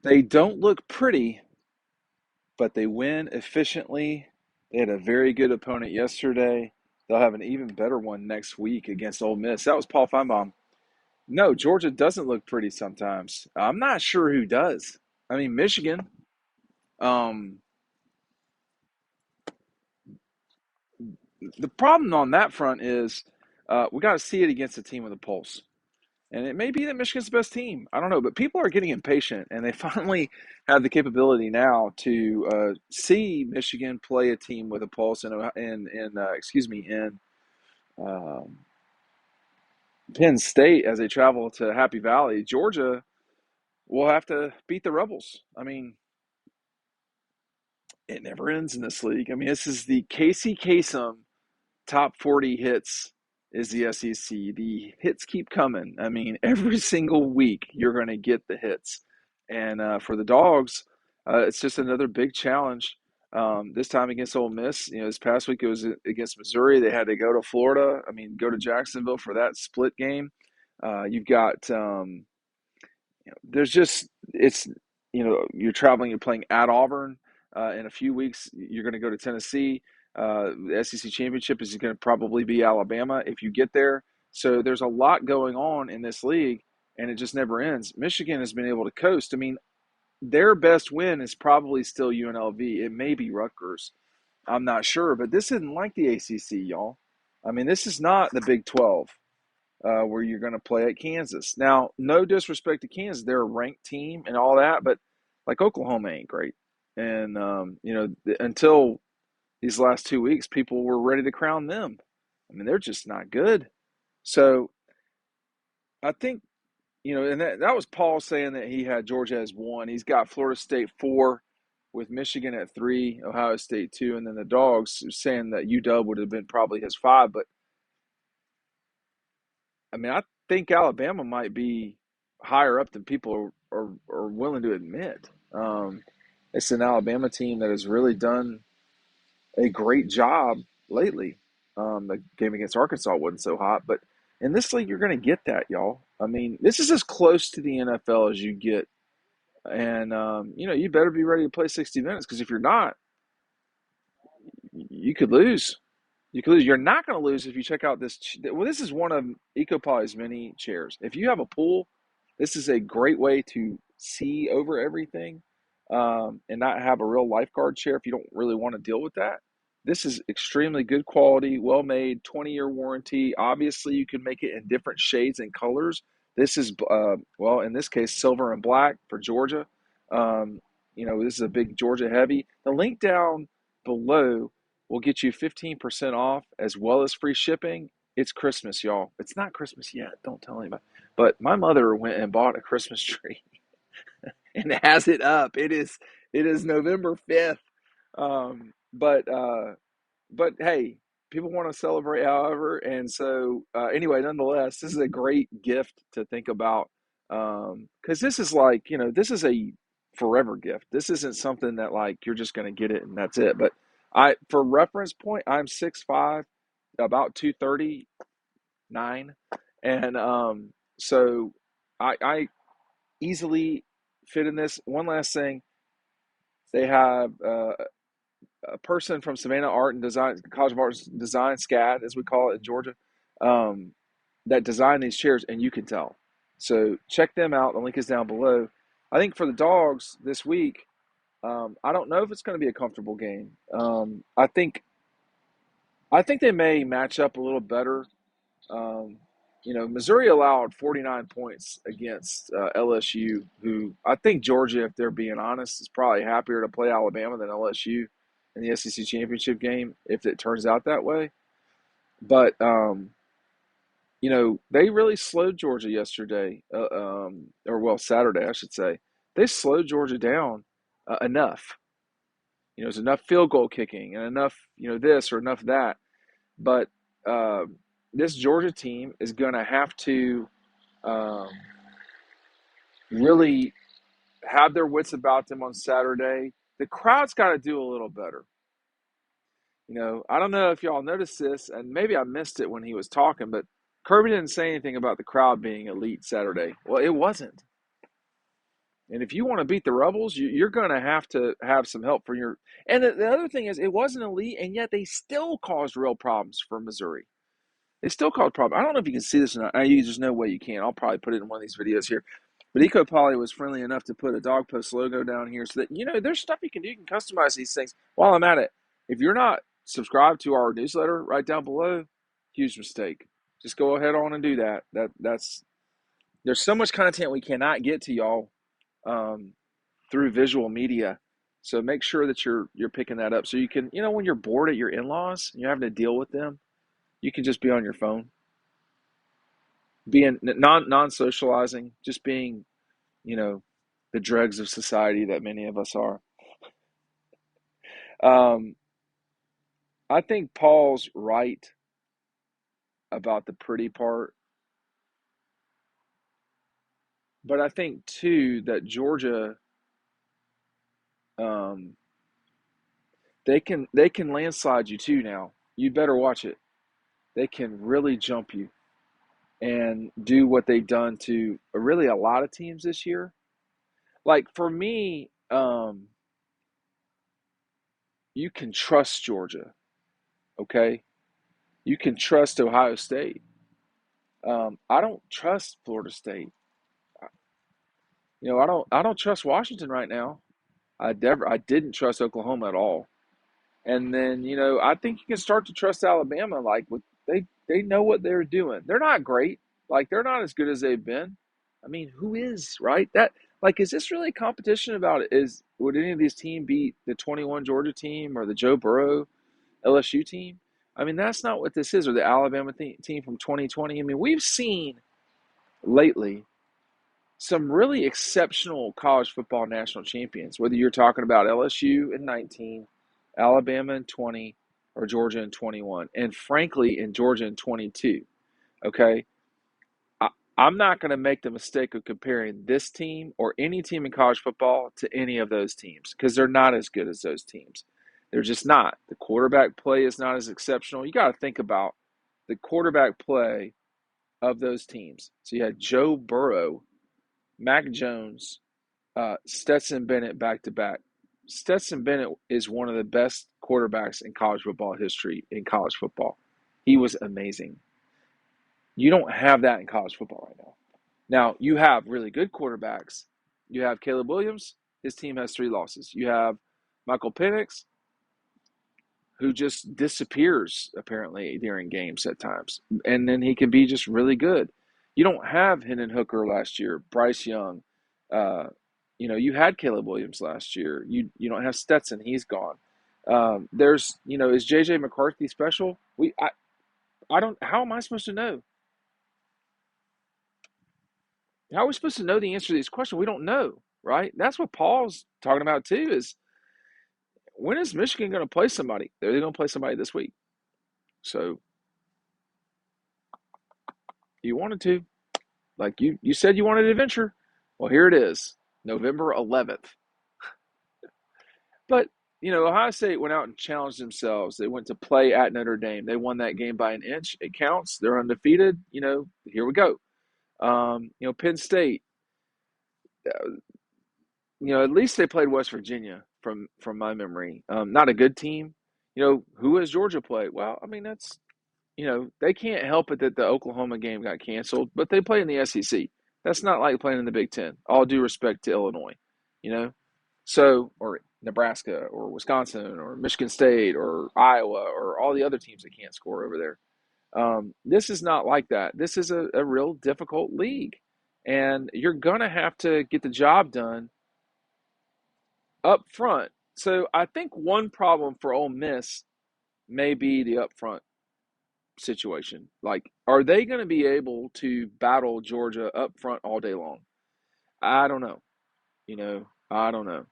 They don't look pretty, but they win efficiently. They had a very good opponent yesterday. They'll have an even better one next week against Ole Miss. That was Paul Finebaum. No, Georgia doesn't look pretty sometimes. I'm not sure who does. I mean, Michigan. Um, the problem on that front is we got to see it against a team with a pulse. And it may be that Michigan's the best team. I don't know, but people are getting impatient, and they finally have the capability now to see Michigan play a team with a pulse in um, Penn State as they travel to Happy Valley. Georgia will have to beat the Rebels. I mean, it never ends in this league. I mean, this is the Casey Kasem top 40 hits is the SEC. The hits keep coming. I mean, every single week you're going to get the hits. And for the Dogs, it's just another big challenge. This time against Ole Miss. This past week it was against Missouri. They had to go to Florida. I mean, go to Jacksonville for that split game. You've got there's just it's you're traveling. You're playing at Auburn in a few weeks. You're going to go to Tennessee. The SEC championship is going to probably be Alabama if you get there. So there's a lot going on in this league, and it just never ends. Michigan has been able to coast. I mean, their best win is probably still UNLV. It may be Rutgers. I'm not sure, but this isn't like the ACC, y'all. I mean, this is not the Big 12 where you're going to play at Kansas. Now, no disrespect to Kansas, they're a ranked team and all that, but like Oklahoma ain't great. And until these last 2 weeks, people were ready to crown them. I mean, they're just not good. So I think and that was Paul saying that he had Georgia as one. He's got Florida State four, with Michigan at three, Ohio State two, and then the Dogs saying that UW would have been probably his five. But I mean, I think Alabama might be higher up than people are willing to admit. It's an Alabama team that has really done a great job lately. The game against Arkansas wasn't so hot, but in this league, you're going to get that, y'all. I mean, this is as close to the NFL as you get. And, you better be ready to play 60 minutes because if you're not, you could lose. You could lose. You're not going to lose if you check out this. Well, this is one of EcoPy's mini chairs. If you have a pool, this is a great way to see over everything and not have a real lifeguard chair if you don't really want to deal with that. This is extremely good quality, well made, 20-year warranty. Obviously, you can make it in different shades and colors. This is, in this case, silver and black for Georgia. This is a big Georgia heavy. The link down below will get you 15% off as well as free shipping. It's Christmas, y'all. It's not Christmas yet. Don't tell anybody. But my mother went and bought a Christmas tree and has it up. It is November 5th. But hey, people want to celebrate however. And so anyway, nonetheless, this is a great gift to think about. Because this is like, this is a forever gift. This isn't something that like you're just going to get it and that's it. But for reference point, I'm 6'5", about 239, and so I easily fit in this. One last thing, they have a person from Savannah Art and Design, College of Arts and Design, SCAD as we call it in Georgia, um, that designed these chairs, and you can tell. So check them out. The link is down below. I think for the Dogs this week, I don't know if it's going to be a comfortable game. I think they may match up a little better. Um, Missouri allowed 49 points against LSU, who I think Georgia, if they're being honest, is probably happier to play Alabama than LSU in the SEC championship game if it turns out that way. But they really slowed Georgia yesterday, Saturday, I should say. They slowed Georgia down enough. There's enough field goal kicking and enough, this or enough that. But uh, this Georgia team is going to have to um, really have their wits about them on Saturday. The crowd's got to do a little better. I don't know if y'all noticed this, and maybe I missed it when he was talking, but Kirby didn't say anything about the crowd being elite Saturday. Well, it wasn't. And if you want to beat the Rebels, you're going to have some help for your. And the other thing is, it wasn't elite, and yet they still caused real problems for Missouri. They still caused problems. I don't know if you can see this or not. There's no way you can. I'll probably put it in one of these videos here. But Eco Poly was friendly enough to put a Dog Post logo down here so that, there's stuff you can do. You can customize these things. While I'm at it, if you're not subscribed to our newsletter right down below, huge mistake. Just go ahead on and do that. There's so much content we cannot get to y'all through visual media. So make sure that you're picking that up. So you can, when you're bored at your in-laws and you're having to deal with them, you can just be on your phone, being non-socializing, just being, the dregs of society that many of us are. Um, I think Paul's right about the pretty part, but I think too that Georgia, um, they can landslide you too now. You better watch it. They can really jump you and do what they've done to really a lot of teams this year. Like for me, you can trust Georgia, okay? You can trust Ohio State. I don't trust Florida State. I don't trust Washington right now. I didn't trust Oklahoma at all. And then, I think you can start to trust Alabama. Like they know what they're doing. They're not great. Like they're not as good as they've been. I mean, who is, right? Is this really a competition about it? Would any of these teams beat the 21 Georgia team or the Joe Burrow LSU team? I mean, that's not what this is, or the Alabama team from 2020. I mean, we've seen lately some really exceptional college football national champions, whether you're talking about LSU in 19, Alabama in 20, or Georgia in 21, and frankly, in Georgia in 22. Okay. I, I'm not going to make the mistake of comparing this team or any team in college football to any of those teams because they're not as good as those teams. They're just not. The quarterback play is not as exceptional. You got to think about the quarterback play of those teams. So you had Joe Burrow, Mac Jones, Stetson Bennett back to back. Stetson Bennett is one of the best quarterbacks in college football history in college football. He was amazing. You don't have that in college football right now. Now, you have really good quarterbacks. You have Caleb Williams. His team has 3 losses. You have Michael Penix, who just disappears apparently during games at times. And then he can be just really good. You don't have Hendon Hooker last year, Bryce Young. You had Caleb Williams last year. You don't have Stetson. He's gone. Is JJ McCarthy special? I don't. How am I supposed to know? How are we supposed to know the answer to these questions? We don't know, right? That's what Paul's talking about too. Is when is Michigan going to play somebody? They're going to play somebody this week. So you wanted to, like you said, you wanted adventure. Well, here it is, November 11th. But Ohio State went out and challenged themselves. They went to play at Notre Dame. They won that game by an inch. It counts. They're undefeated. Here we go. Penn State. At least they played West Virginia from my memory. Not a good team. Who has Georgia played? Well, I mean they can't help it that the Oklahoma game got canceled, but they play in the SEC. That's not like playing in the Big Ten. All due respect to Illinois, or Nebraska or Wisconsin or Michigan State or Iowa or all the other teams that can't score over there. This is not like that. This is a real difficult league, and you're going to have to get the job done up front. So I think one problem for Ole Miss may be the up front situation. Like, are they going to be able to battle Georgia up front all day long? I don't know. I don't know.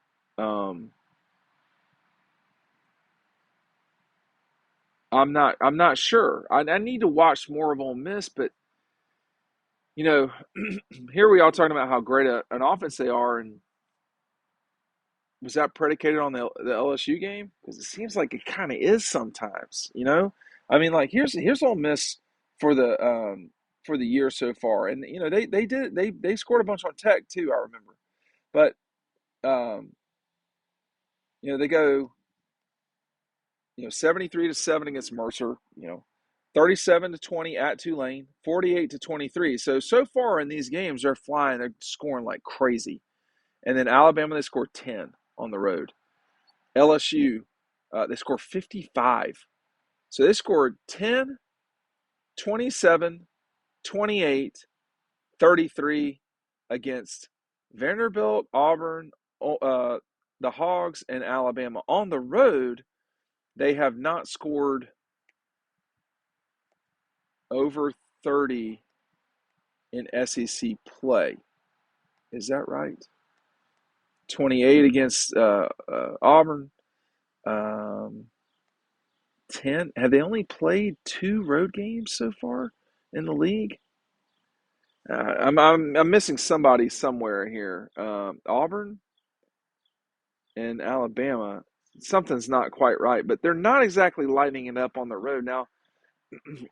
I'm not sure. I need to watch more of Ole Miss, but here we are talking about how great an offense they are, and was that predicated on the LSU game? Because it seems like it kind of is sometimes. I mean, like here's Ole Miss for the year so far, and they scored a bunch on Tech too. I remember, But um, they go 73-7 against Mercer. 37-20 at Tulane, 48-23. So far in these games, they're flying. They're scoring like crazy. And then Alabama, they scored 10 on the road. LSU, they scored 55. So they scored 10, 27, 28, 33 against Vanderbilt, Auburn, the Hogs, and Alabama. On the road, they have not scored over 30 in SEC play. Is that right? 28 against Auburn. 10. Have they only played 2 road games so far in the league? I'm missing somebody somewhere here. Auburn and Alabama. Something's not quite right, but they're not exactly lighting it up on the road. Now,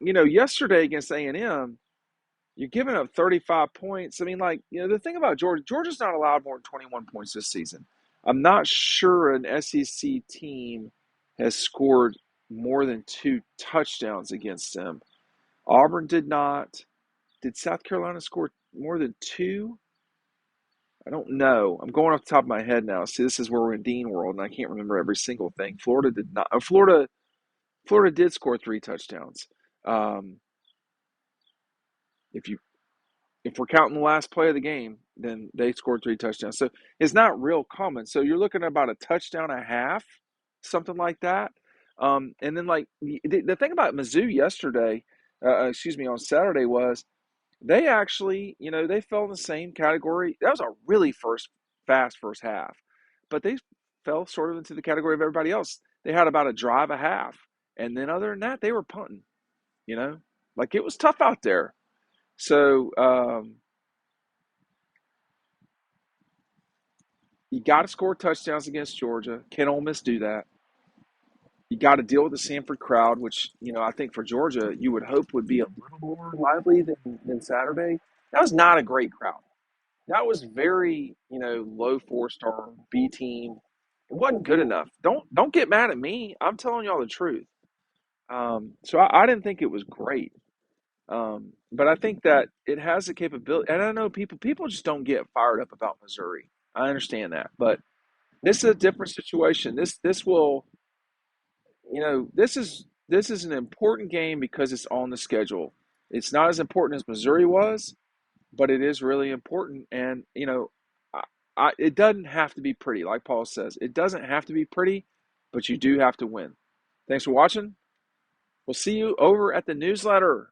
yesterday against A&M, you're giving up 35 points. I mean, the thing about Georgia's not allowed more than 21 points this season. I'm not sure an SEC team has scored more than 2 touchdowns against them. Auburn did not. Did South Carolina score more than 2? I don't know. I'm going off the top of my head now. See, this is where we're in Dean world, and I can't remember every single thing. Florida did not. Florida did score 3 touchdowns. Um, if you if we're counting the last play of the game, then they scored 3 touchdowns. So it's not real common. So you're looking at about a touchdown and a half, something like that. And then the thing about Mizzou yesterday, on Saturday was they actually, they fell in the same category. That was a really fast first half, but they fell sort of into the category of everybody else. They had about a drive a half, and then other than that, they were punting. It was tough out there. So you got to score touchdowns against Georgia. Can Ole Miss do that? You got to deal with the Sanford crowd, which I think for Georgia you would hope would be a little more lively than Saturday. That was not a great crowd. That was very, low 4-star B team. It wasn't good enough. Don't get mad at me. I'm telling y'all the truth. So I didn't think it was great. But I think that it has the capability, and I know people just don't get fired up about Missouri. I understand that, but this is a different situation. This will, this is an important game because it's on the schedule. It's not as important as Missouri was, but it is really important. And it doesn't have to be pretty, like Paul says. It doesn't have to be pretty, but you do have to win. Thanks for watching. We'll see you over at the newsletter.